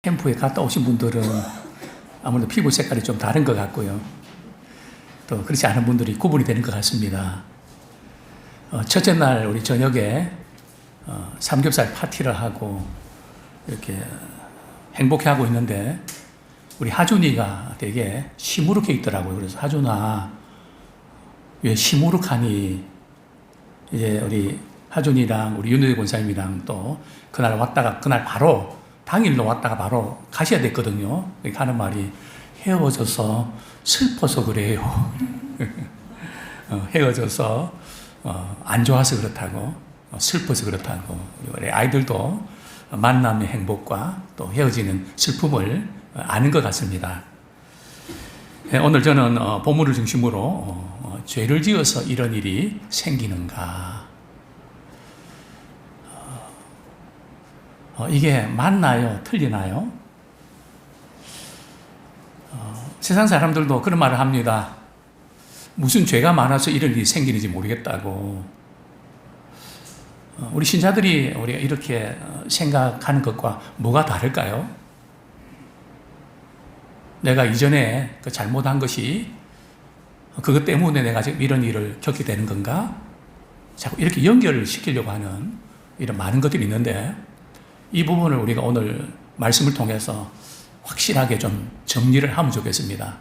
캠프에 갔다 오신 분들은 아무래도 피부 색깔이 좀 다른 것 같고요. 또 그렇지 않은 분들이 구분이 되는 것 같습니다. 첫째 날 우리 저녁에 삼겹살 파티를 하고 이렇게 행복해하고 있는데 우리 하준이가 되게 시무룩해 있더라고요. 그래서 하준아, 왜 시무룩하니? 이제 우리 하준이랑 우리 윤호대 권사님이랑 또 그날 왔다가 그날 바로 당일로 왔다가 바로 가셔야 됐거든요. 하는 말이 헤어져서 슬퍼서 그래요. 헤어져서 안 좋아서 그렇다고, 슬퍼서 그렇다고. 우리 아이들도 만남의 행복과 또 헤어지는 슬픔을 아는 것 같습니다. 오늘 저는 본문을 중심으로 죄를 지어서 이런 일이 생기는가? 이게 맞나요? 틀리나요? 세상 사람들도 그런 말을 합니다. 무슨 죄가 많아서 이런 일이 생기는지 모르겠다고. 우리 신자들이 우리가 이렇게 생각하는 것과 뭐가 다를까요? 내가 이전에 그 잘못한 것이 그것 때문에 내가 지금 이런 일을 겪게 되는 건가? 자꾸 이렇게 연결을 시키려고 하는 이런 많은 것들이 있는데 이 부분을 우리가 오늘 말씀을 통해서 확실하게 좀 정리를 하면 좋겠습니다.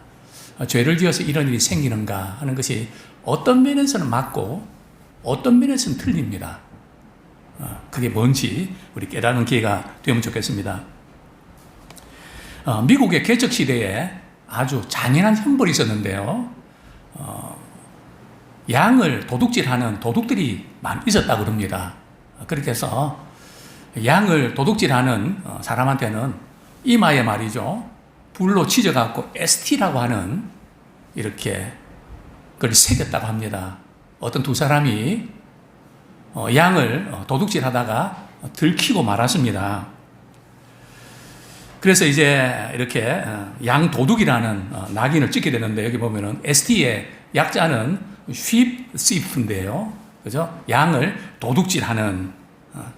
죄를 지어서 이런 일이 생기는가 하는 것이 어떤 면에서는 맞고 어떤 면에서는 틀립니다. 그게 뭔지 우리 깨닫는 기회가 되면 좋겠습니다. 미국의 개척 시대에 아주 잔인한 형벌이 있었는데요. 양을 도둑질하는 도둑들이 많이 있었다고 그럽니다. 그렇게 해서 양을 도둑질하는 사람한테는 이마에 말이죠, 불로 치져갖고 ST라고 하는 이렇게 그걸 새겼다고 합니다. 어떤 두 사람이 양을 도둑질하다가 들키고 말았습니다. 그래서 이제 이렇게 양 도둑이라는 낙인을 찍게 되는데 여기 보면은 ST의 약자는 sheep thief인데요, 그죠? 양을 도둑질하는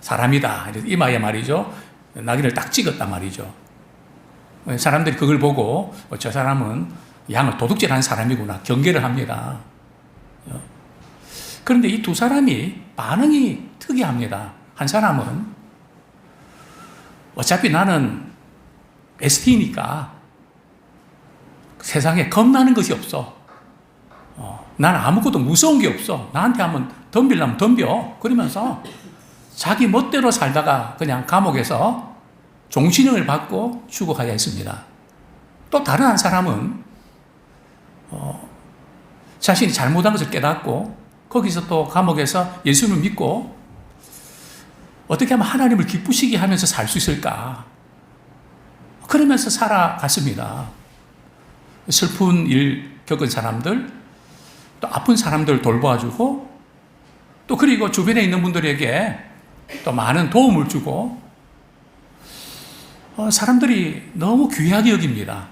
사람이다. 이마에 말이죠, 낙인을 딱 찍었단 말이죠. 사람들이 그걸 보고 저 사람은 양을 도둑질하는 사람이구나 경계를 합니다. 그런데 이 두 사람이 반응이 특이합니다. 한 사람은 어차피 나는 ST니까 세상에 겁나는 것이 없어. 나는 아무것도 무서운 게 없어. 나한테 한번 덤비려면 덤벼. 그러면서 자기 멋대로 살다가 그냥 감옥에서 종신형을 받고 추구하야 했습니다. 또 다른 한 사람은 자신이 잘못한 것을 깨닫고 거기서 또 감옥에서 예수님을 믿고 어떻게 하면 하나님을 기쁘시게 하면서 살 수 있을까? 그러면서 살아갔습니다. 슬픈 일 겪은 사람들, 또 아픈 사람들 돌봐주고, 또 그리고 주변에 있는 분들에게 또 많은 도움을 주고, 사람들이 너무 귀하게 여깁니다.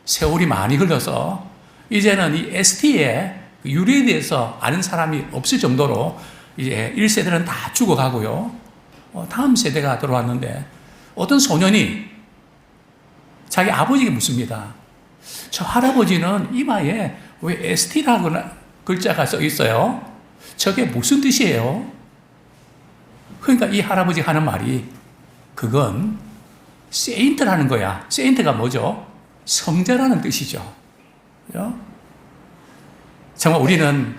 세월이 많이 흘러서 이제는 이 ST의 유래에 대해서 아는 사람이 없을 정도로 이제 1세대는 다 죽어가고요. 다음 세대가 들어왔는데 어떤 소년이 자기 아버지에게 묻습니다. 저 할아버지는 이마에 왜 ST라고 글자가 써 있어요? 저게 무슨 뜻이에요? 그러니까 이 할아버지 하는 말이 그건 세인트라는 거야. 세인트가 뭐죠? 성자라는 뜻이죠. 그죠? 정말 우리는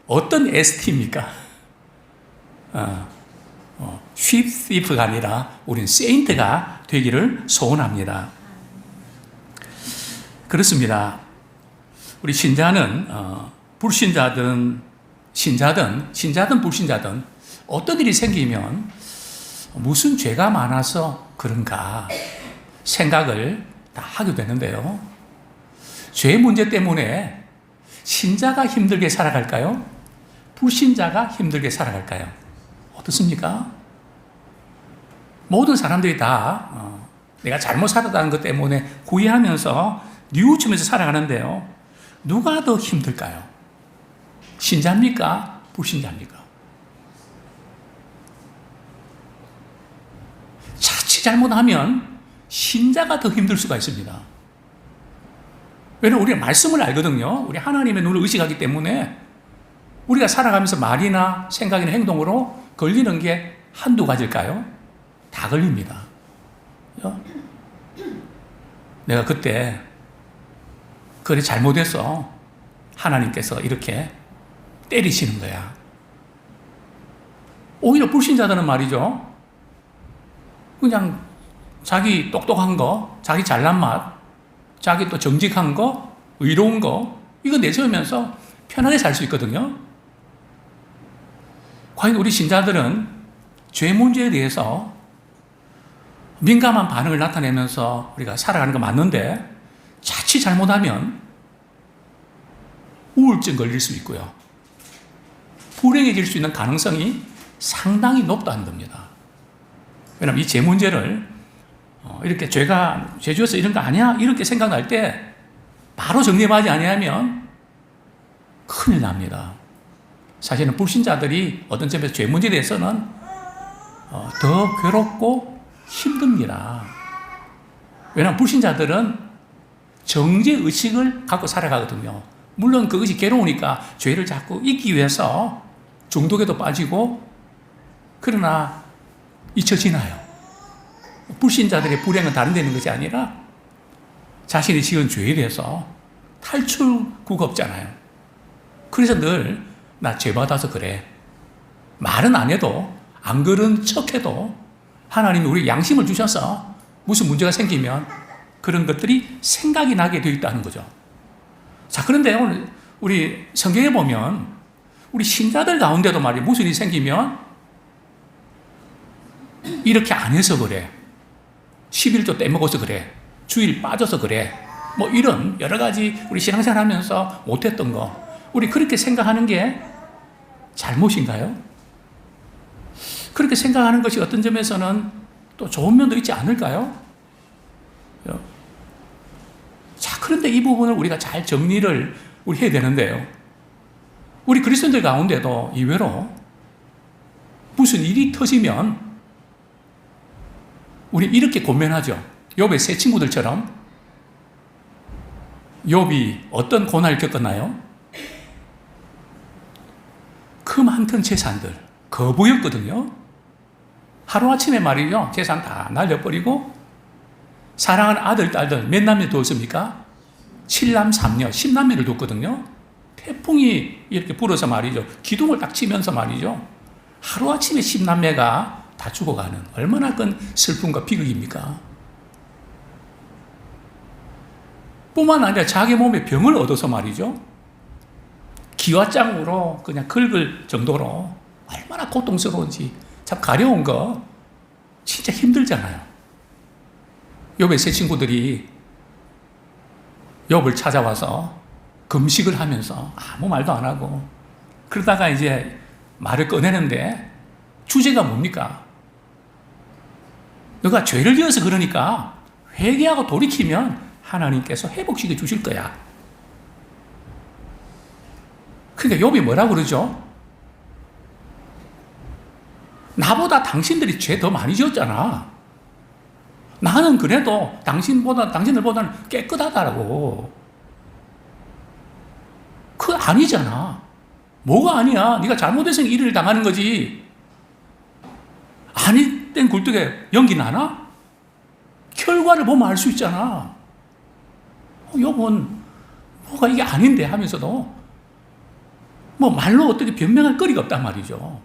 어떤 ST입니까? sheep thief가 아니라 우리는 세인트가 되기를 소원합니다. 그렇습니다. 우리 신자는 불신자든 신자든 불신자든 어떤 일이 생기면 무슨 죄가 많아서 그런가 생각을 다 하게 되는데요. 죄 문제 때문에 신자가 힘들게 살아갈까요? 불신자가 힘들게 살아갈까요? 어떻습니까? 모든 사람들이 다 내가 잘못 살았다는 것 때문에 후회하면서 뉘우치면서 살아가는데요. 누가 더 힘들까요? 신자입니까? 불신자입니까? 자칫 잘못하면 신자가 더 힘들 수가 있습니다. 왜냐하면 우리가 말씀을 알거든요. 우리 하나님의 눈을 의식하기 때문에 우리가 살아가면서 말이나 생각이나 행동으로 걸리는 게 한두 가지일까요? 다 걸립니다. 내가 그때 그래 잘못해서 하나님께서 이렇게 때리시는 거야. 오히려 불신자들은 말이죠. 그냥 자기 똑똑한 거, 자기 잘난 맛, 자기 또 정직한 거, 의로운 거, 이거 내세우면서 편하게 살 수 있거든요. 과연 우리 신자들은 죄 문제에 대해서 민감한 반응을 나타내면서 우리가 살아가는 거 맞는데 자칫 잘못하면 우울증 걸릴 수 있고요. 불행해질 수 있는 가능성이 상당히 높다는 겁니다. 왜냐하면 이 죄 문제를 이렇게 죄지어서 이런 거 아니야? 이렇게 생각날 때 바로 정리하지 아니하면 큰일 납니다. 사실은 불신자들이 어떤 점에서 죄 문제에 대해서는 더 괴롭고 힘듭니다. 왜냐하면 불신자들은 정죄의식을 갖고 살아가거든요. 물론 그것이 괴로우니까 죄를 자꾸 잊기 위해서 중독에도 빠지고, 그러나 잊혀지나요? 불신자들의 불행은 다른 데 있는 것이 아니라 자신이 지은 죄에 대해서 탈출구가 없잖아요. 그래서 늘 나 죄 받아서 그래. 말은 안 해도 안 그런 척해도 하나님이 우리 양심을 주셔서 무슨 문제가 생기면 그런 것들이 생각이 나게 되어 있다는 거죠. 자, 그런데 오늘 우리 성경에 보면 우리 신자들 가운데도 말이에요. 무슨 일이 생기면 이렇게 안 해서 그래. 11조 떼먹어서 그래. 주일 빠져서 그래. 뭐 이런 여러 가지 우리 신앙생활 하면서 못했던 거. 우리 그렇게 생각하는 게 잘못인가요? 그렇게 생각하는 것이 어떤 점에서는 또 좋은 면도 있지 않을까요? 자, 그런데 이 부분을 우리가 잘 정리를 우리 해야 되는데요. 우리 그리스도인들 가운데도 이외로 무슨 일이 터지면 우리 이렇게 고민하죠. 욥의 세 친구들처럼. 욥이 어떤 고난을 겪었나요? 그 많던 재산들 거부였거든요. 하루아침에 말이죠. 재산 다 날려버리고 사랑하는 아들, 딸들 몇 남매 두었습니까? 7남 3녀, 10남매를 뒀거든요. 태풍이 이렇게 불어서 말이죠. 기둥을 딱 치면서 말이죠. 하루아침에 10남매가 다 죽어가는 얼마나 큰 슬픔과 비극입니까? 뿐만 아니라 자기 몸에 병을 얻어서 말이죠. 기와장으로 그냥 긁을 정도로 얼마나 고통스러운지 참 가려운 거 진짜 힘들잖아요. 욥의 세 친구들이 욥을 찾아와서 금식을 하면서 아무 말도 안 하고 그러다가 이제 말을 꺼내는데 주제가 뭡니까? 너가 죄를 지어서 그러니까 회개하고 돌이키면 하나님께서 회복시켜 주실 거야. 그러니까 욥이 뭐라고 그러죠? 나보다 당신들이 죄 더 많이 지었잖아. 나는 그래도 당신들보다는 깨끗하다라고. 그거 아니잖아. 뭐가 아니야? 네가 잘못해서 일을 당하는 거지. 아니 땐 굴뚝에 연기 나나? 결과를 보면 알 수 있잖아. 욥은 뭐가 이게 아닌데 하면서도 뭐 말로 어떻게 변명할 거리가 없단 말이죠.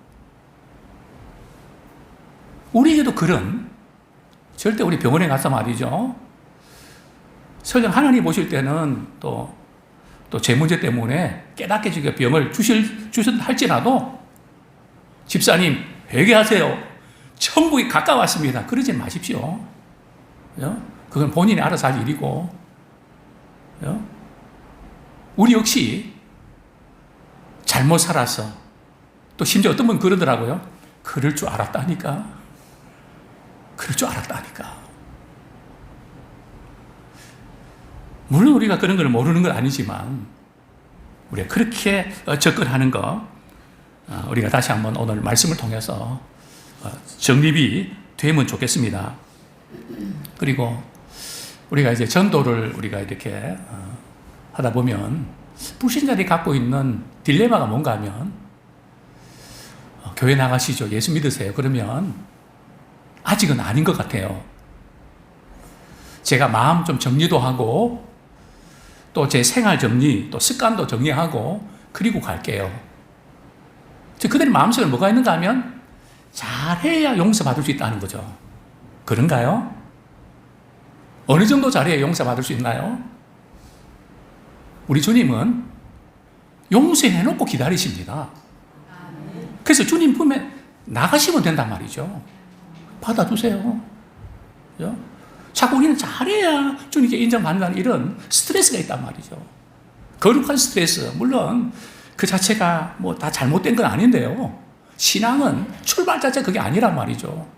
우리에게도 그런 절대 우리 병원에 가서 말이죠. 설령 하나님 보실 때는 또 제 문제 때문에 깨닫게 지게 병을 주셨할지라도 집사님 회개하세요. 천국이 가까웠습니다. 그러지 마십시오. 그건 본인이 알아서 할 일이고 우리 역시 잘못 살아서 또 심지어 어떤 분 그러더라고요. 그럴 줄 알았다니까. 그럴 줄 알았다니까. 물론 우리가 그런 걸 모르는 건 아니지만 우리가 그렇게 접근하는 거 우리가 다시 한번 오늘 말씀을 통해서 정립이 되면 좋겠습니다. 그리고 우리가 이제 전도를 우리가 이렇게 하다 보면 불신자들이 갖고 있는 딜레마가 뭔가 하면 교회 나가시죠. 예수 믿으세요. 그러면 아직은 아닌 것 같아요. 제가 마음 좀 정리도 하고 또 제 생활 정리, 또 습관도 정리하고 그리고 갈게요. 그들의 마음속에 뭐가 있는가 하면 잘해야 용서받을 수 있다는 거죠. 그런가요? 어느 정도 잘해야 용서받을 수 있나요? 우리 주님은 용서해놓고 기다리십니다. 그래서 주님 품에 나가시면 된단 말이죠. 받아주세요. 그죠? 자꾸 우리는 잘해야 주님께 인정받는다는 이런 스트레스가 있단 말이죠. 거룩한 스트레스. 물론 그 자체가 뭐 다 잘못된 건 아닌데요. 신앙은 출발 자체가 그게 아니란 말이죠.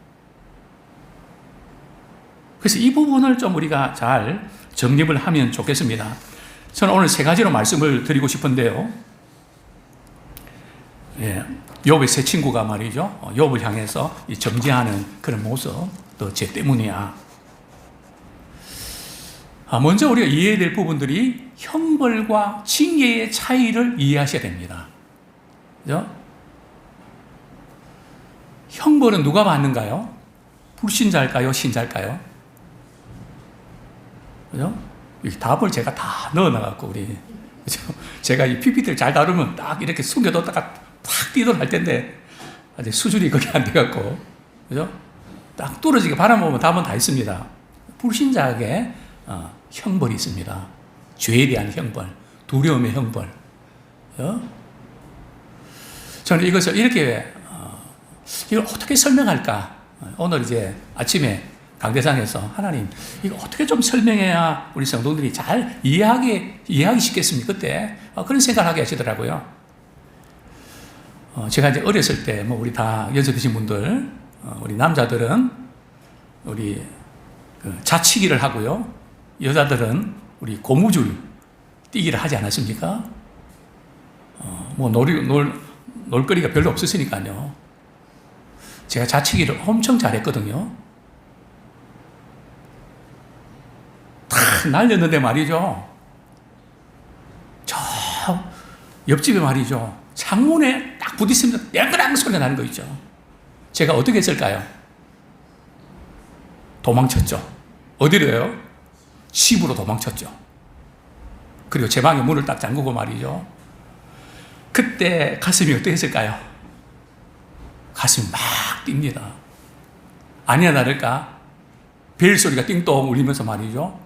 그래서 이 부분을 좀 우리가 잘 정립을 하면 좋겠습니다. 저는 오늘 세 가지로 말씀을 드리고 싶은데요. 예, 욥의 세 친구가 말이죠. 욥을 향해서 정죄하는 그런 모습, 또 쟤 때문이야. 먼저 우리가 이해해야 될 부분들이 형벌과 징계의 차이를 이해하셔야 됩니다. 그죠? 형벌은 누가 받는가요? 불신자일까요? 신자일까요? 그죠? 이 답을 제가 다 넣어놔갖고, 우리. 그죠? 제가 이 PPT를 잘 다루면 딱 이렇게 숨겨뒀다가 팍 뛰도록 할 텐데, 아직 수준이 거기 안 돼갖고, 그죠? 딱 뚫어지게 바라보면 답은 다 있습니다. 불신자에게 형벌이 있습니다. 죄에 대한 형벌, 두려움의 형벌. 그죠? 저는 이것을 이렇게, 이걸 어떻게 설명할까? 오늘 이제 아침에 강대상에서 하나님, 이거 어떻게 좀 설명해야 우리 성도들이 잘 이해하기 쉽겠습니까? 그때 그런 생각을 하게 하시더라고요. 제가 이제 어렸을 때, 뭐 우리 다 연세 드신 분들, 우리 남자들은 우리 자치기를 하고요. 여자들은 우리 고무줄 뛰기를 하지 않았습니까? 뭐 놀거리가 별로 없었으니까요. 제가 자치기를 엄청 잘했거든요. 다 날렸는데 말이죠. 저 옆집에 말이죠. 창문에 딱 부딪히면 땡그랑 소리가 나는 거 있죠. 제가 어떻게 했을까요? 도망쳤죠. 어디로요? 집으로 도망쳤죠. 그리고 제 방에 문을 딱 잠그고 말이죠. 그때 가슴이 어땠을까요? 가슴이 막 뜁니다. 아니나 다를까 벨소리가 띵동 울리면서 말이죠.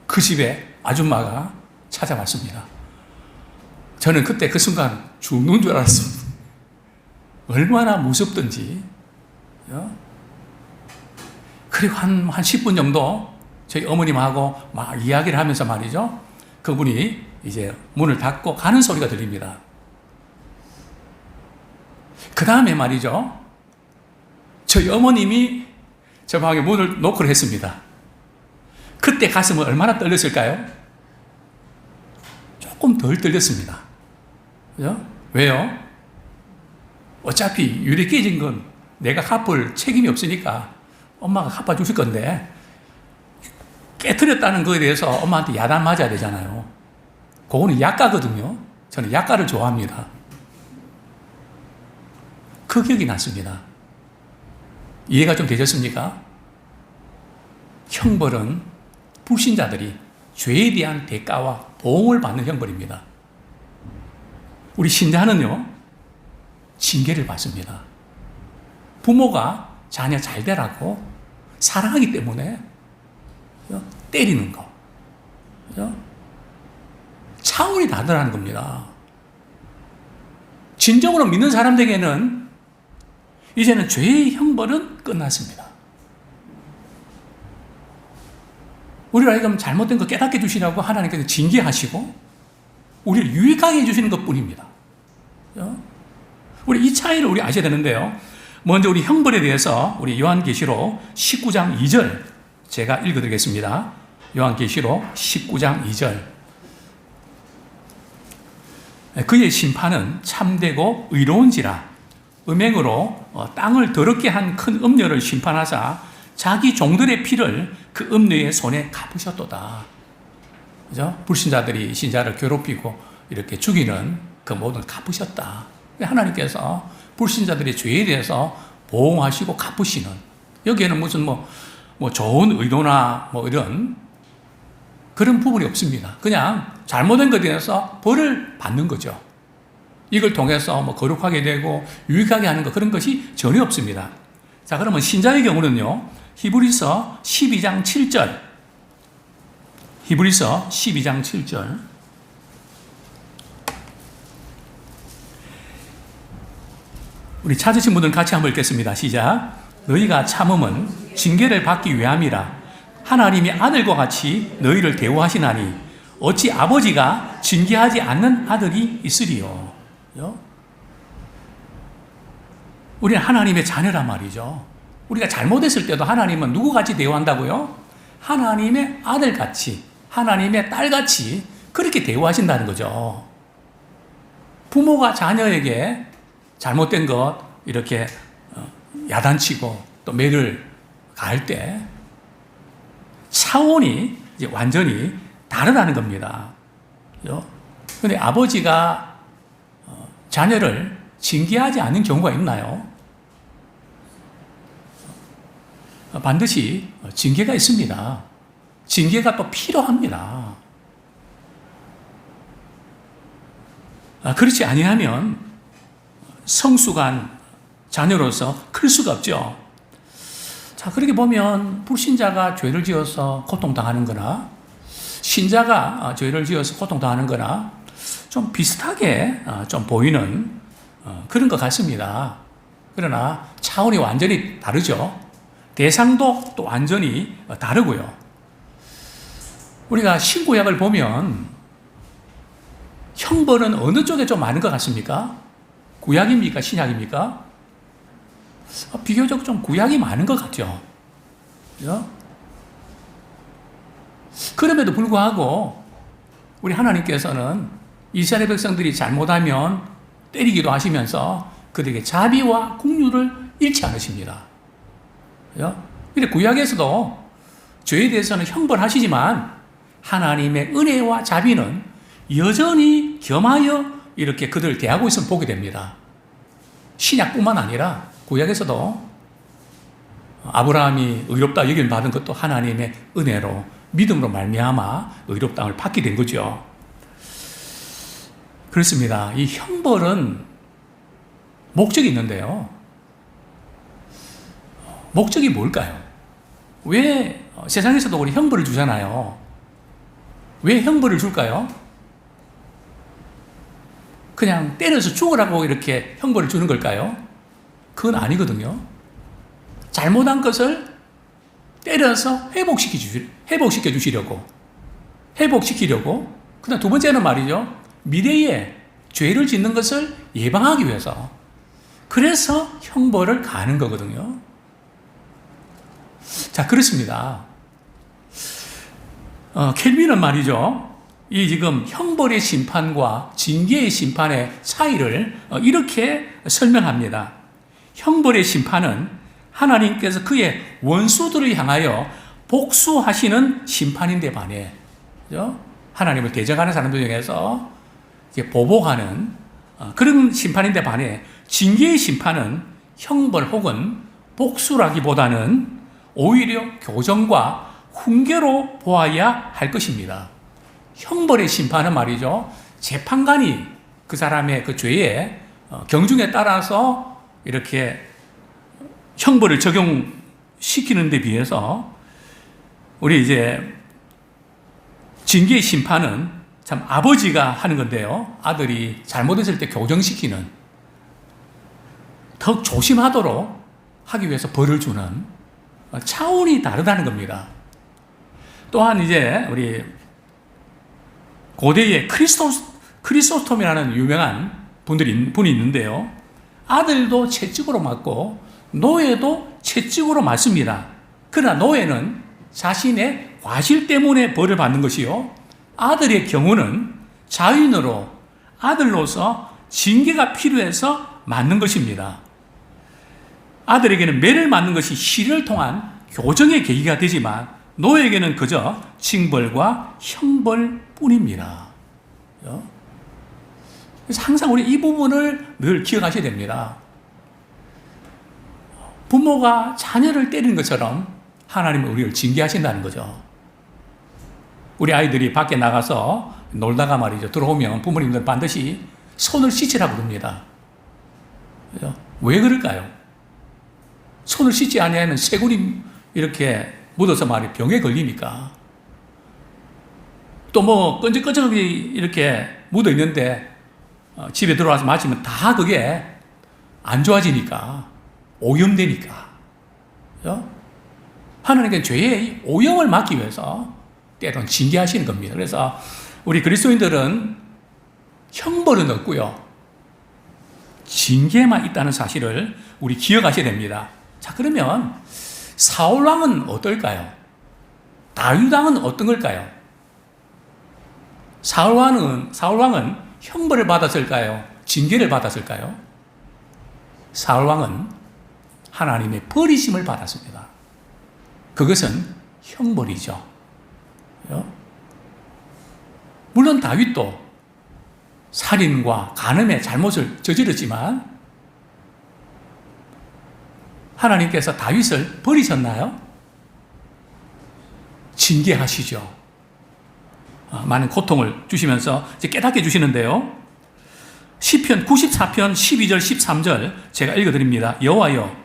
그 집에 아줌마가 찾아왔습니다. 저는 그때 그 순간 죽는 줄 알았습니다. 얼마나 무섭던지. 그리고 한 10분 정도 저희 어머님하고 막 이야기를 하면서 말이죠. 그분이 이제 문을 닫고 가는 소리가 들립니다. 그 다음에 말이죠. 저희 어머님이 저 방에 문을 노크를 했습니다. 그때 가슴은 얼마나 떨렸을까요? 조금 덜 떨렸습니다. 그죠? 왜요? 어차피 유리 깨진 건 내가 갚을 책임이 없으니까 엄마가 갚아주실 건데 깨트렸다는 거에 대해서 엄마한테 야단 맞아야 되잖아요. 그거는 약가거든요. 저는 약가를 좋아합니다. 그 기억이 났습니다. 이해가 좀 되셨습니까? 형벌은 불신자들이 죄에 대한 대가와 보응을 받는 형벌입니다. 우리 신자는요, 징계를 받습니다. 부모가 자녀 잘 되라고 사랑하기 때문에 때리는 거. 차원이 다르다는 겁니다. 진정으로 믿는 사람들에게는 이제는 죄의 형벌은 끝났습니다. 우리를 하여금 잘못된 거 깨닫게 해주시라고 하나님께서 징계하시고 우리를 유익하게 해주시는 것 뿐입니다. 우리 이 차이를 우리 아셔야 되는데요. 먼저 우리 형벌에 대해서 우리 요한계시록 19장 2절 제가 읽어드리겠습니다. 요한계시록 19장 2절. 그의 심판은 참되고 의로운지라 음행으로 땅을 더럽게 한 큰 음녀를 심판하사 자기 종들의 피를 그 음녀의 손에 갚으셨도다. 그죠? 불신자들이 신자를 괴롭히고 이렇게 죽이는 그 모든 걸 갚으셨다. 하나님께서 불신자들의 죄에 대해서 보호하시고 갚으시는, 여기에는 무슨 뭐 좋은 의도나 뭐 이런 그런 부분이 없습니다. 그냥 잘못된 것에 대해서 벌을 받는 거죠. 이걸 통해서 뭐 거룩하게 되고 유익하게 하는 것, 그런 것이 전혀 없습니다. 자, 그러면 신자의 경우는요, 히브리서 12장 7절. 히브리서 12장 7절. 우리 찾으신 분들은 같이 한번 읽겠습니다. 시작. 너희가 참음은 징계를 받기 위함이라. 하나님이 아들과 같이 너희를 대우하시나니 어찌 아버지가 징계하지 않는 아들이 있으리요. 우리는 하나님의 자녀란 말이죠. 우리가 잘못했을 때도 하나님은 누구같이 대우한다고요? 하나님의 아들같이, 하나님의 딸같이 그렇게 대우하신다는 거죠. 부모가 자녀에게 잘못된 것 이렇게 야단치고 또 매를 가할 때 차원이 이제 완전히 다르다는 겁니다. 그런데 아버지가 자녀를 징계하지 않는 경우가 있나요? 반드시 징계가 있습니다. 징계가 또 필요합니다. 그렇지 아니하면 성숙한 자녀로서 클 수가 없죠. 자, 그렇게 보면 불신자가 죄를 지어서 고통당하는 거나 신자가 죄를 지어서 고통당하는 거나 좀 비슷하게 좀 보이는 그런 것 같습니다. 그러나 차원이 완전히 다르죠. 대상도 또 완전히 다르고요. 우리가 신구약을 보면 형벌은 어느 쪽에 좀 많은 것 같습니까? 구약입니까? 신약입니까? 비교적 좀 구약이 많은 것 같죠. 그죠? 그럼에도 불구하고 우리 하나님께서는 이스라엘 백성들이 잘못하면 때리기도 하시면서 그들에게 자비와 긍휼을 잃지 않으십니다. 그죠? 근데 구약에서도 죄에 대해서는 형벌하시지만 하나님의 은혜와 자비는 여전히 겸하여 이렇게 그들을 대하고 있음을 보게 됩니다. 신약뿐만 아니라 구약에서도 아브라함이 의롭다 여김을 받은 것도 하나님의 은혜로 믿음으로 말미암아 의롭다함을 받게 된 거죠. 그렇습니다. 이 형벌은 목적이 있는데요. 목적이 뭘까요? 왜 세상에서도 우리 형벌을 주잖아요. 왜 형벌을 줄까요? 그냥 때려서 죽으라고 이렇게 형벌을 주는 걸까요? 그건 아니거든요. 잘못한 것을 때려서 회복시켜 주시려고, 그 다음 두 번째는 말이죠. 미래에 죄를 짓는 것을 예방하기 위해서. 그래서 형벌을 가하는 거거든요. 자, 그렇습니다. 켈빈은 말이죠. 이 지금 형벌의 심판과 징계의 심판의 차이를 이렇게 설명합니다. 형벌의 심판은 하나님께서 그의 원수들을 향하여 복수하시는 심판인데 반해, 그죠? 하나님을 대적하는 사람들 중에서 보복하는 그런 심판인데 반해 징계의 심판은 형벌 혹은 복수라기보다는 오히려 교정과 훈계로 보아야 할 것입니다. 형벌의 심판은 말이죠, 재판관이 그 사람의 그 죄의 경중에 따라서 이렇게 형벌을 적용시키는 데 비해서 우리 이제 징계의 심판은 참 아버지가 하는 건데요. 아들이 잘못했을 때 교정시키는, 더 조심하도록 하기 위해서 벌을 주는 차원이 다르다는 겁니다. 또한 이제 우리 고대의 크리소스톰이라는 유명한 분이 있는데요. 아들도 채찍으로 맞고 노예도 채찍으로 맞습니다. 그러나 노예는 자신의 과실 때문에 벌을 받는 것이요, 아들의 경우는 자인으로 아들로서 징계가 필요해서 맞는 것입니다. 아들에게는 매를 맞는 것이 시를 통한 교정의 계기가 되지만 노예에게는 그저 징벌과 형벌뿐입니다. 그래서 항상 우리 이 부분을 늘 기억하셔야 됩니다. 부모가 자녀를 때리는 것처럼 하나님은 우리를 징계하신다는 거죠. 우리 아이들이 밖에 나가서 놀다가 말이죠. 들어오면 부모님들 반드시 손을 씻으라고 그럽니다. 왜 그럴까요? 손을 씻지 않으면 쇠군이 이렇게 묻어서 말이 병에 걸리니까. 또 뭐 끈적끈적하게 이렇게 묻어 있는데 집에 들어와서 마시면 다 그게 안 좋아지니까, 오염되니까. 하나님께는 죄의 오염을 막기 위해서 때로는 징계하시는 겁니다. 그래서 우리 그리스도인들은 형벌은 없고요, 징계만 있다는 사실을 우리 기억하셔야 됩니다. 자, 그러면 사울왕은 어떨까요? 다윗왕은 어떤 걸까요? 사울왕은 형벌을 받았을까요? 징계를 받았을까요? 사울왕은 하나님의 버리심을 받았습니다. 그것은 형벌이죠. 물론 다윗도 살인과 간음의 잘못을 저질렀지만 하나님께서 다윗을 버리셨나요? 징계하시죠. 많은 고통을 주시면서 이제 깨닫게 해주시는데요. 시편 94편 12절 13절 제가 읽어드립니다. 여호와여,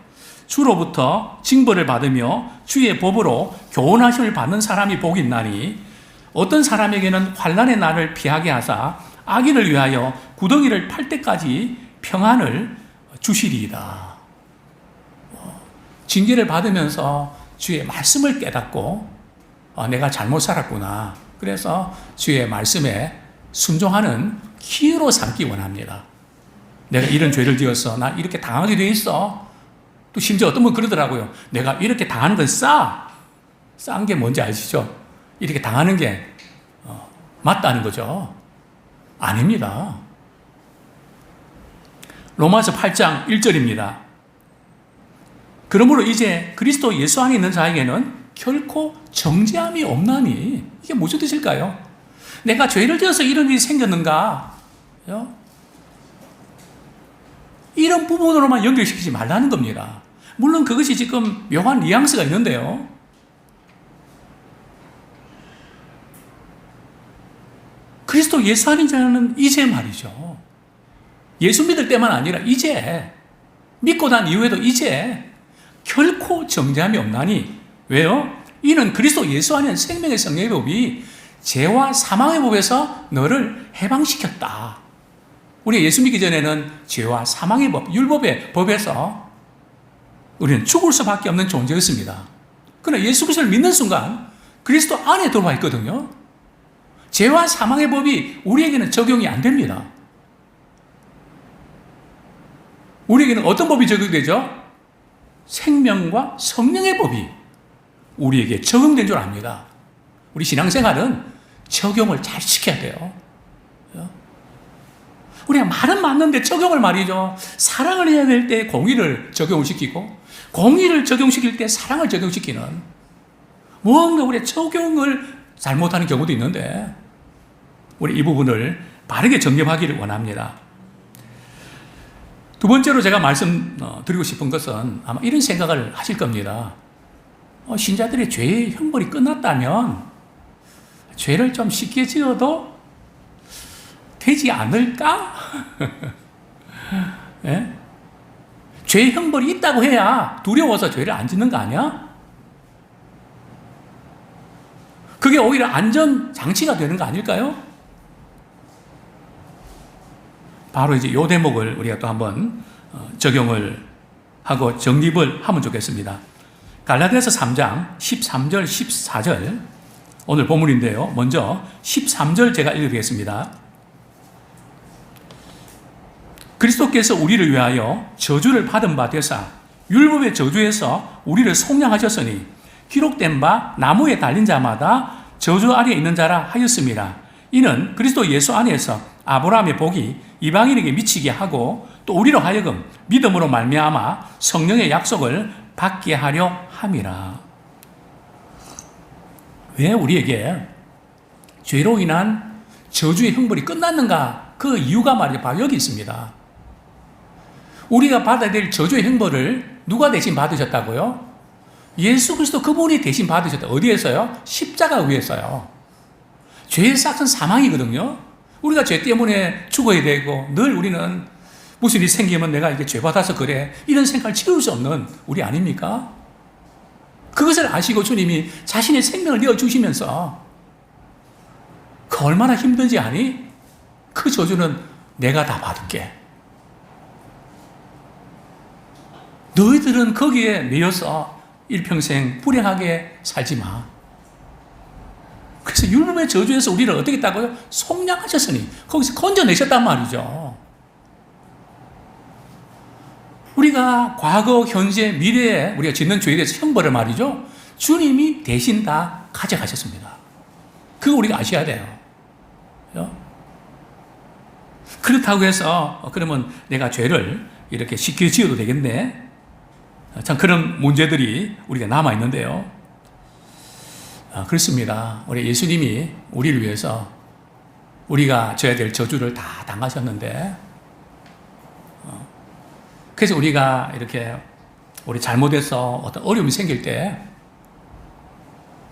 주로부터 징벌을 받으며 주의 법으로 교훈하심을 받는 사람이 복이 있나니 어떤 사람에게는 환난의 날을 피하게 하사 악인을 위하여 구덩이를 팔 때까지 평안을 주시리이다. 징계를 받으면서 주의 말씀을 깨닫고 내가 잘못 살았구나. 그래서 주의 말씀에 순종하는 기회로 삼기 원합니다. 내가 이런 죄를 지었어. 나 이렇게 당하게 돼 있어. 또 심지어 어떤 분 그러더라고요. 내가 이렇게 당하는 건 싼 게 뭔지 아시죠? 이렇게 당하는 게 맞다는 거죠. 아닙니다. 로마서 8장 1절입니다. 그러므로 이제 그리스도 예수 안에 있는 자에게는 결코 정죄함이 없나니. 이게 무슨 뜻일까요? 내가 죄를 지어서 이런 일이 생겼는가? 이런 부분으로만 연결시키지 말라는 겁니다. 물론 그것이 지금 묘한 뉘앙스가 있는데요. 그리스도 예수 안인 자는 이제 말이죠. 예수 믿을 때만 아니라 이제, 믿고 난 이후에도 이제 결코 정죄함이 없나니. 왜요? 이는 그리스도 예수 안에 생명의 성령의 법이 죄와 사망의 법에서 너를 해방시켰다. 우리가 예수 믿기 전에는 죄와 사망의 법, 율법의 법에서 우리는 죽을 수밖에 없는 존재였습니다. 그러나 예수 그리스도를 믿는 순간 그리스도 안에 들어와 있거든요. 죄와 사망의 법이 우리에게는 적용이 안 됩니다. 우리에게는 어떤 법이 적용되죠? 생명과 성령의 법이 우리에게 적용된 줄 압니다. 우리 신앙생활은 적용을 잘 시켜야 돼요. 우리가 말은 맞는데 적용을 말이죠. 사랑을 해야 될 때 공의를 적용을 시키고, 공의를 적용시킬 때 사랑을 적용시키는, 무언가 우리의 적용을 잘못하는 경우도 있는데 우리 이 부분을 바르게 정립하기를 원합니다. 두 번째로 제가 말씀드리고 싶은 것은 아마 이런 생각을 하실 겁니다. 신자들의 죄의 형벌이 끝났다면 죄를 좀 쉽게 지어도 되지 않을까? 네? 죄의 형벌이 있다고 해야 두려워서 죄를 안 짓는 거 아니야? 그게 오히려 안전장치가 되는 거 아닐까요? 바로 이제 이 대목을 우리가 또 한번 적용을 하고 정립을 하면 좋겠습니다. 갈라디아서 3장 13절 14절 오늘 본문인데요. 먼저 13절 제가 읽어드리겠습니다. 그리스도께서 우리를 위하여 저주를 받은 바 되사 율법의 저주에서 우리를 속량하셨으니 기록된 바 나무에 달린 자마다 저주 아래에 있는 자라 하였습니다. 이는 그리스도 예수 안에서 아브라함의 복이 이방인에게 미치게 하고 또 우리로 하여금 믿음으로 말미암아 성령의 약속을 받게 하려 함이라. 왜 우리에게 죄로 인한 저주의 형벌이 끝났는가? 그 이유가 말이죠. 바로 여기 있습니다. 우리가 받아야 될 저주의 형벌을 누가 대신 받으셨다고요? 예수 그리스도 그분이 대신 받으셨다. 어디에서요? 십자가 위에서요. 죄의 싹은 사망이거든요. 우리가 죄 때문에 죽어야 되고 늘 우리는 무슨 일이 생기면 내가 이게 죄 받아서 그래 이런 생각을 치울 수 없는 우리 아닙니까? 그것을 아시고 주님이 자신의 생명을 내어주시면서 그 얼마나 힘든지 아니? 그 저주는 내가 다 받을게. 너희들은 거기에 매여서 일평생 불행하게 살지 마. 그래서 율법의 저주에서 우리를 어떻게 했다고요? 속량하셨으니 거기서 건져내셨단 말이죠. 우리가 과거, 현재, 미래에 우리가 짓는 죄에 대해서 형벌을 말이죠. 주님이 대신 다 가져가셨습니다. 그거 우리가 아셔야 돼요. 그렇다고 해서 그러면 내가 죄를 이렇게 쉽게 지어도 되겠네. 참 그런 문제들이 우리가 남아있는데요. 그렇습니다. 우리 예수님이 우리를 위해서 우리가 져야 될 저주를 다 당하셨는데 그래서 우리가 이렇게 우리 잘못해서 어떤 어려움이 생길 때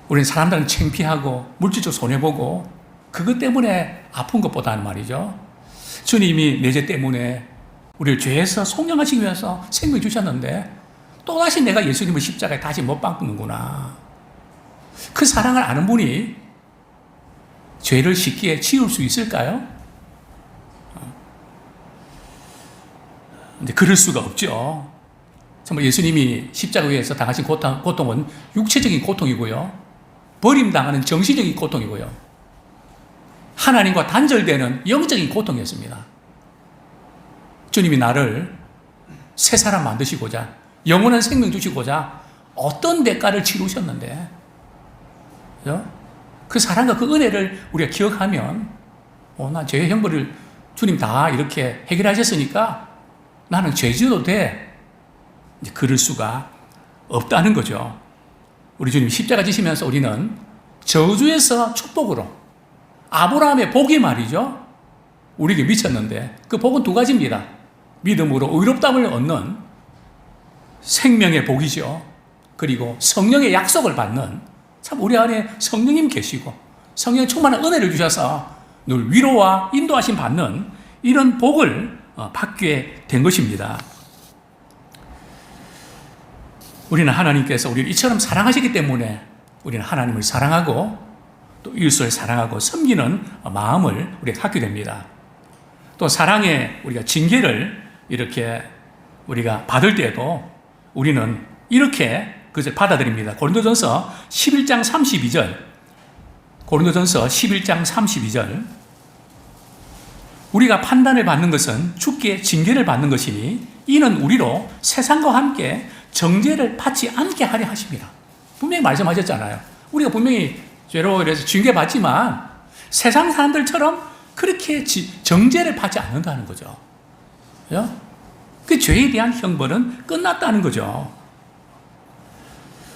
우리는 사람들은 창피하고 물질적 손해보고 그것 때문에 아픈 것보다는 말이죠. 주님이 내 죄 때문에 우리를 죄에서 속량하시기 위해서 생명 주셨는데 또다시 내가 예수님을 십자가에 다시 못 박는구나. 그 사랑을 아는 분이 죄를 쉽게 지울 수 있을까요? 근데 그럴 수가 없죠. 정말 예수님이 십자가 위에서 당하신 고통은 육체적인 고통이고요. 버림당하는 정신적인 고통이고요. 하나님과 단절되는 영적인 고통이었습니다. 주님이 나를 새 사람 만드시고자 영원한 생명 주시고자 어떤 대가를 치르셨는데 그 사랑과 그 은혜를 우리가 기억하면 난 죄의 형벌을 주님 다 이렇게 해결하셨으니까 나는 죄 지어도 돼. 이제 그럴 수가 없다는 거죠. 우리 주님 십자가 지시면서 우리는 저주에서 축복으로 아브라함의 복이 말이죠. 우리에게 미쳤는데 그 복은 두 가지입니다. 믿음으로 의롭다함을 얻는 생명의 복이죠. 그리고 성령의 약속을 받는 참 우리 안에 성령님 계시고 성령의 충만한 은혜를 주셔서 늘 위로와 인도하심 받는 이런 복을 받게 된 것입니다. 우리는 하나님께서 우리를 이처럼 사랑하시기 때문에 우리는 하나님을 사랑하고 또 이웃을 사랑하고 섬기는 마음을 우리가 갖게 됩니다. 또 사랑의 우리가 징계를 이렇게 우리가 받을 때도 우리는 이렇게 그것을 받아들입니다. 고린도전서 11장 32절 고린도전서 11장 32절 우리가 판단을 받는 것은 주께 징계를 받는 것이니 이는 우리로 세상과 함께 정죄를 받지 않게 하려 하십니다. 분명히 말씀하셨잖아요. 우리가 분명히 죄로 인해서 징계받지만 세상 사람들처럼 그렇게 정죄를 받지 않는다는 거죠. 그 죄에 대한 형벌은 끝났다는 거죠.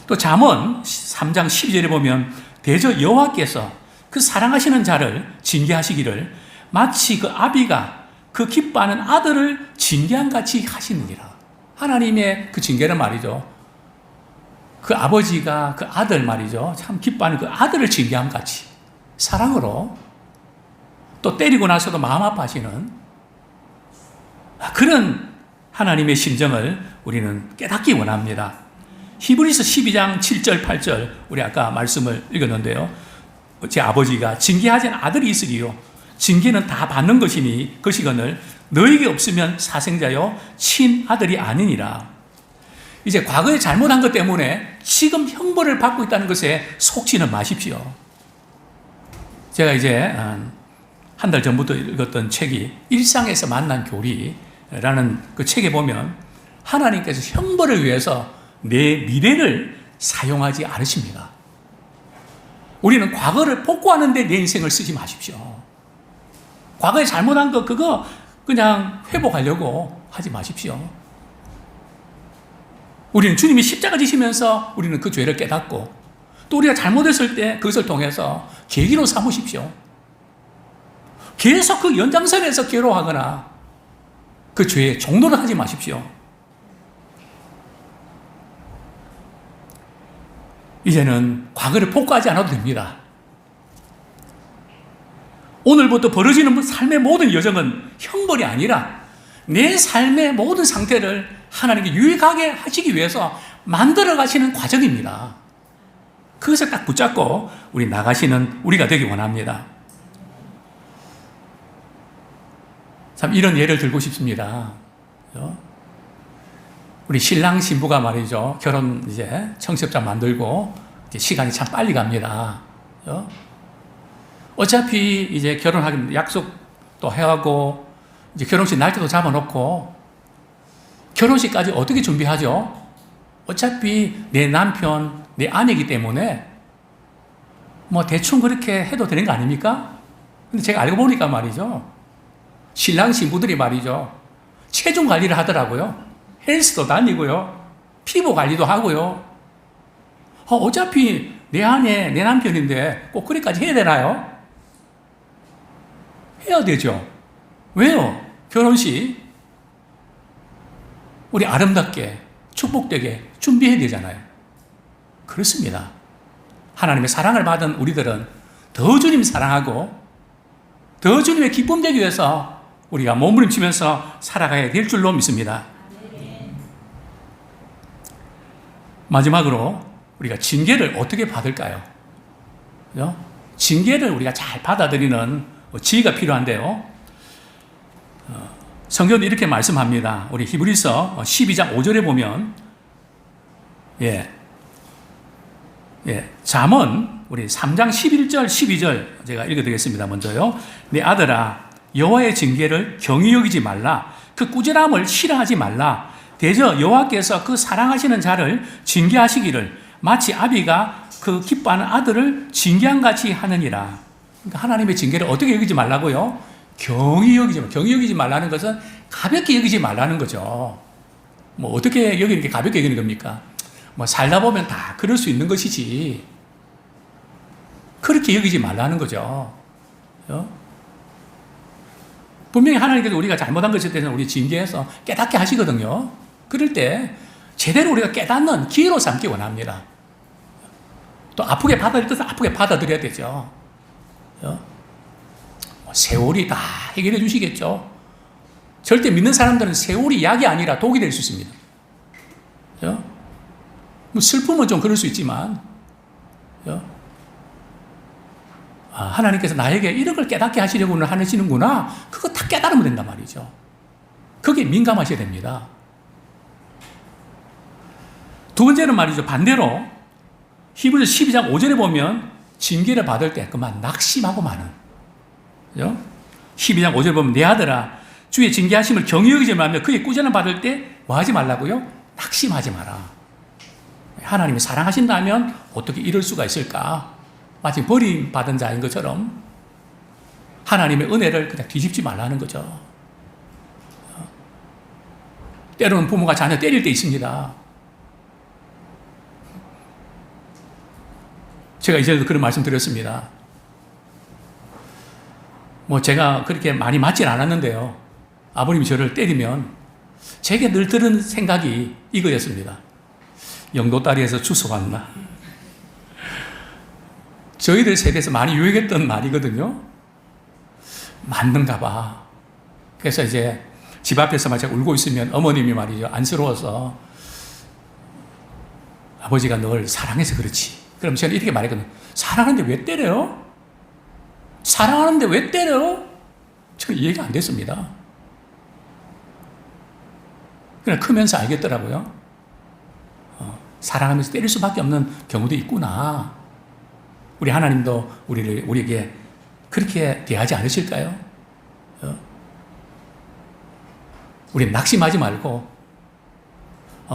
또 잠언 3장 12절에 보면 대저 여호와께서 그 사랑하시는 자를 징계하시기를 마치 그 아비가 그 기뻐하는 아들을 징계한 같이 하시느니라. 하나님의 그 징계는 말이죠. 그 아버지가 그 아들 말이죠. 참 기뻐하는 그 아들을 징계함 같이 사랑으로 또 때리고 나서도 마음 아파하시는 그런 하나님의 심정을 우리는 깨닫기 원합니다. 히브리서 12장 7절 8절 우리 아까 말씀을 읽었는데요. 제 아버지가 징계하지 않은 아들이 있으리요. 징계는 다 받는 것이니 것이거늘 너에게 없으면 사생자요 친아들이 아니니라. 이제 과거에 잘못한 것 때문에 지금 형벌을 받고 있다는 것에 속지는 마십시오. 제가 이제 한 달 전부터 읽었던 책이 일상에서 만난 교리라는 그 책에 보면 하나님께서 형벌을 위해서 내 미래를 사용하지 않으십니다. 우리는 과거를 복구하는데 내 인생을 쓰지 마십시오. 과거에 잘못한 거 그거 그냥 회복하려고 하지 마십시오. 우리는 주님이 십자가 지시면서 우리는 그 죄를 깨닫고 또 우리가 잘못했을 때 그것을 통해서 계기로 삼으십시오. 계속 그 연장선에서 괴로워하거나 그 죄의 종로를 하지 마십시오. 이제는 과거를 복구하지 않아도 됩니다. 오늘부터 벌어지는 삶의 모든 여정은 형벌이 아니라 내 삶의 모든 상태를 하나님께 유익하게 하시기 위해서 만들어 가시는 과정입니다. 그것을 딱 붙잡고 우리 나가시는 우리가 되기 원합니다. 참 이런 예를 들고 싶습니다. 우리 신랑 신부가 말이죠. 결혼 이제 청첩장 만들고 이제 시간이 참 빨리 갑니다. 어차피 이제 결혼하기 약속도 해하고 이제 결혼식 날짜도 잡아놓고 결혼식까지 어떻게 준비하죠? 어차피 내 남편, 내 아내이기 때문에 뭐 대충 그렇게 해도 되는 거 아닙니까? 근데 제가 알고 보니까 말이죠. 신랑 신부들이 말이죠. 체중 관리를 하더라고요. 헬스도 다니고요. 피부 관리도 하고요. 어차피 내 아내, 내 남편인데 꼭 그렇게까지 해야 되나요? 해야 되죠. 왜요? 결혼식 우리 아름답게 축복되게 준비해야 되잖아요. 그렇습니다. 하나님의 사랑을 받은 우리들은 더 주님 사랑하고 더 주님의 기쁨 되기 위해서 우리가 몸부림치면서 살아가야 될 줄로 믿습니다. 마지막으로 우리가 징계를 어떻게 받을까요? 징계를 우리가 잘 받아들이는 지혜가 필요한데요. 성경도 이렇게 말씀합니다. 우리 히브리서 12장 5절에 보면 잠언 우리 3장 11절 12절 제가 읽어드리겠습니다. 먼저요. 내 아들아 여호와의 징계를 경히 여기지 말라. 그 꾸지람을 싫어하지 말라. 대저 여호와께서 그 사랑하시는 자를 징계하시기를 마치 아비가 그 기뻐하는 아들을 징계한 같이 하느니라. 그러니까 하나님의 징계를 어떻게 여기지 말라고요? 경히 여기지 말라는 것은 가볍게 여기지 말라는 거죠. 뭐 어떻게 여기는 게 가볍게 여기는 겁니까? 뭐 살다 보면 다 그럴 수 있는 것이지. 그렇게 여기지 말라는 거죠. 분명히 하나님께서 우리가 잘못한 것에 대해서 우리 징계해서 깨닫게 하시거든요. 그럴 때 제대로 우리가 깨닫는 기회로 삼기 원합니다. 또 아프게 받아들일 것은 아프게 받아들여야 되죠. 세월이 다 해결해 주시겠죠. 절대 믿는 사람들은 세월이 약이 아니라 독이 될 수 있습니다. 뭐 슬픔은 좀 그럴 수 있지만 하나님께서 나에게 이런 걸 깨닫게 하시려고 하시는구나. 그거 다 깨달으면 된단 말이죠. 거기에 민감하셔야 됩니다. 두 번째는 말이죠. 반대로 히브리서 12장 5절에 보면 징계를 받을 때 그만 낙심하고 마는. 12장 5절에 보면 내 아들아 주의 징계하심을 경히 여기지 말며 그의 꾸전을 받을 때 뭐 하지 말라고요? 낙심하지 마라. 하나님이 사랑하신다면 어떻게 이럴 수가 있을까? 마치 버림받은 자인 것처럼 하나님의 은혜를 그냥 뒤집지 말라는 거죠. 때로는 부모가 자녀 때릴 때 있습니다. 제가 이전에도 그런 말씀 드렸습니다. 뭐 제가 그렇게 많이 맞진 않았는데요. 아버님이 저를 때리면 제게 늘 드는 생각이 이거였습니다. 영도다리에서 주워왔나? 저희들 세대에서 많이 유행했던 말이거든요. 맞는가 봐. 그래서 이제 집 앞에서 막 제가 울고 있으면 어머님이 말이죠. 안쓰러워서 아버지가 널 사랑해서 그렇지. 그럼 저는 이렇게 말했거든요. 사랑하는데 왜 때려요? 사랑하는데 왜 때려요? 저는 이해가 안 됐습니다. 그냥 크면서 알겠더라고요. 사랑하면서 때릴 수밖에 없는 경우도 있구나. 우리 하나님도 우리에게 그렇게 대하지 않으실까요? 우리 낙심하지 말고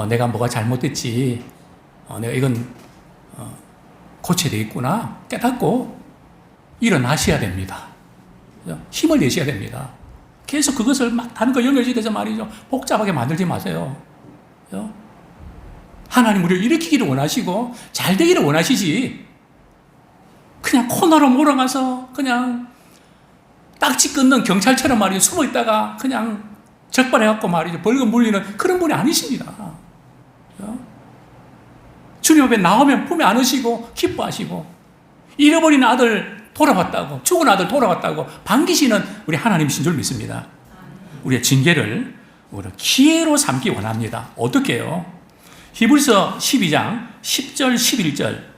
내가 뭐가 잘못됐지, 내가 이건 고쳐야 되겠구나 깨닫고 일어나셔야 됩니다. 힘을 내셔야 됩니다. 계속 그것을 막 다른 거 연결시켜서 말이죠. 복잡하게 만들지 마세요. 하나님 우리를 일으키기를 원하시고 잘 되기를 원하시지 그냥 코너로 몰아가서 그냥 딱지 끊는 경찰처럼 말이죠. 숨어 있다가 그냥 적발해갖고 말이죠. 벌금 물리는 그런 분이 아니십니다. 주님 앞에 나오면 품에 안으시고 기뻐하시고 잃어버린 아들 돌아왔다고, 죽은 아들 돌아왔다고 반기시는 우리 하나님이신 줄 믿습니다. 우리의 징계를 우리가 기회로 삼기 원합니다. 어떻게 해요? 히브리서 12장 10절 11절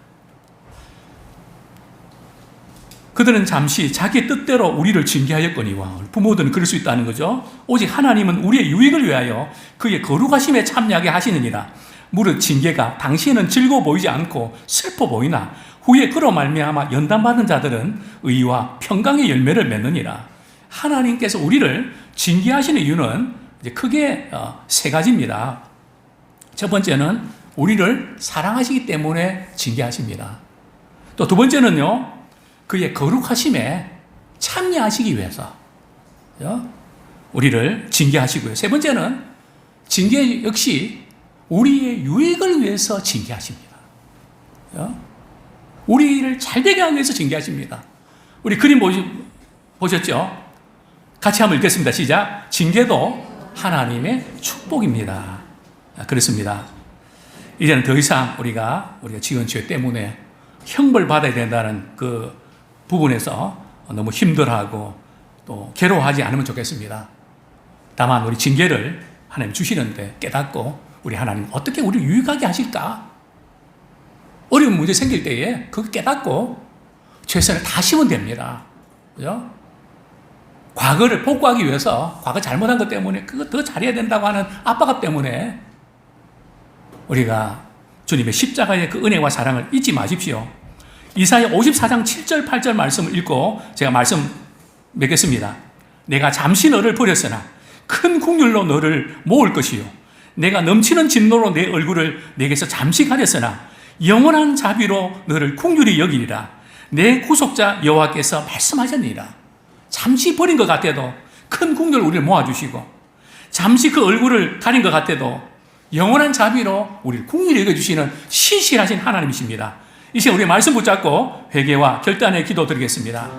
그들은 잠시 자기 뜻대로 우리를 징계하였거니와 부모들은 그럴 수 있다는 거죠. 오직 하나님은 우리의 유익을 위하여 그의 거룩하심에 참여하게 하시느니라. 무릇 징계가 당시에는 즐거워 보이지 않고 슬퍼 보이나 후에 그로 말미암아 연단받은 자들은 의와 평강의 열매를 맺느니라. 하나님께서 우리를 징계하시는 이유는 이제 크게 세 가지입니다. 첫 번째는 우리를 사랑하시기 때문에 징계하십니다. 또 두 번째는요, 그의 거룩하심에 참여하시기 위해서 우리를 징계하시고요. 세 번째는 징계 역시 우리의 유익을 위해서 징계하십니다. 우리를 잘되게 하기 위해서 징계하십니다. 우리 그림 보셨죠? 같이 한번 읽겠습니다. 시작. 징계도 하나님의 축복입니다. 그렇습니다. 이제는 더 이상 우리가 지은 죄 때문에 형벌 받아야 된다는 그 부분에서 너무 힘들어하고 또 괴로워하지 않으면 좋겠습니다. 다만 우리 징계를 하나님 주시는데 깨닫고 우리 하나님 어떻게 우리를 유익하게 하실까? 어려운 문제 생길 때에 그거 깨닫고 최선을 다하시면 됩니다. 그죠? 과거를 복구하기 위해서 과거 잘못한 것 때문에 그거 더 잘해야 된다고 하는 압박감 때문에 우리가 주님의 십자가의 그 은혜와 사랑을 잊지 마십시오. 이사야 54장 7절 8절 말씀을 읽고 제가 말씀 맺겠습니다. 내가 잠시 너를 버렸으나 큰 국률로 너를 모을 것이요 내가 넘치는 진노로 내 얼굴을 내게서 잠시 가렸으나 영원한 자비로 너를 국률이 여기리라. 내 구속자 여호와께서 말씀하셨느니라. 잠시 버린 것 같아도 큰 국률 우리를 모아주시고 잠시 그 얼굴을 가린 것 같아도 영원한 자비로 우리를 국률이 여겨주시는 신실하신 하나님이십니다. 이 시간 우리 말씀 붙잡고 회개와 결단의 기도 드리겠습니다.